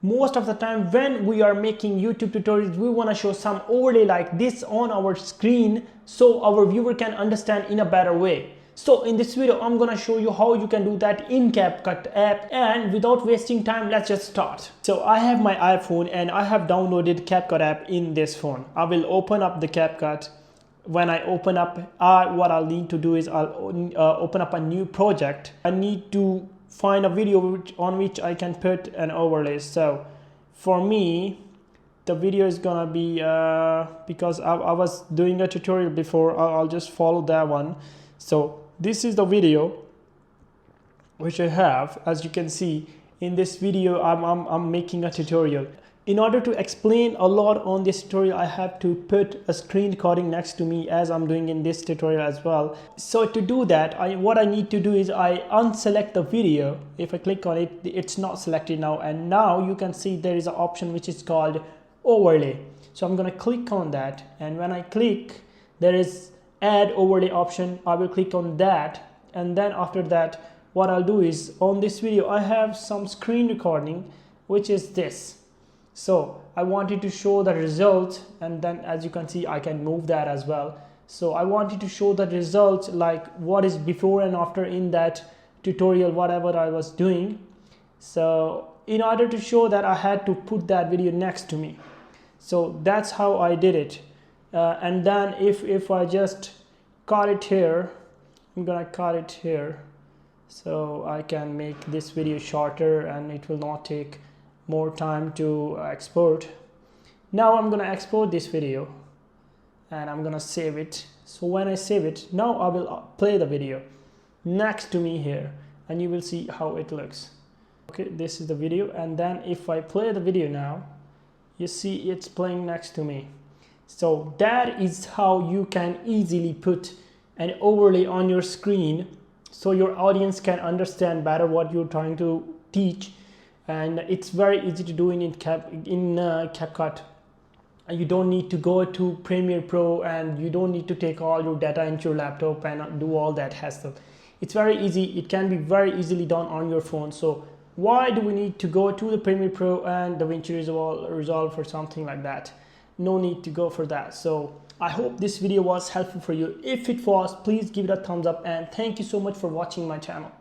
Most of the time when we are making YouTube tutorials, we want to show some overlay like this on our screen so our viewer can understand in a better way. So in this video, I'm gonna show you how you can do that in CapCut app, and without wasting time, let's just start. So I have my iPhone and I have downloaded CapCut app in this phone. I will open up the CapCut. When I open up, what I'll need to do is I'll open up a new project. I need to find a video on which I can put an overlay. So for me, the video is gonna be because I was doing a tutorial before, I'll just follow that one. So this is the video which I have. As you can see in this video, I'm making a tutorial. In order to explain a lot on this tutorial, I have to put a screen recording next to me as I'm doing in this tutorial as well. So to do that, what I need to do is I unselect the video. If I click on it, it's not selected now, and now you can see there is an option which is called overlay. So I'm going to click on that, and when I click, there is add overlay option. I will click on that, and then after that, what I'll do is on this video I have some screen recording which is this. So I wanted to show the result, and then as you can see I can move that as well. So I wanted to show the result, like what is before and after in that tutorial, whatever I was doing. So in order to show that, I had to put that video next to me. So that's how I did it. And then if I just cut it here, I'm gonna cut it here so I can make this video shorter and it will not take more time to export. Now I'm gonna export this video and I'm gonna save it. So when I save it, now I will play the video next to me here, and you will see how it looks. Okay, this is the video, and then if I play the video now, you see it's playing next to me. So that is how you can easily put an overlay on your screen so your audience can understand better what you're trying to teach. And it's very easy to do in CapCut. You don't need to go to Premiere Pro, and you don't need to take all your data into your laptop and do all that hassle. It's very easy. It can be very easily done on your phone. So why do we need to go to the Premiere Pro and DaVinci Resolve for something like that? No need to go for that. So I hope this video was helpful for you. If it was, please give it a thumbs up, and thank you so much for watching my channel.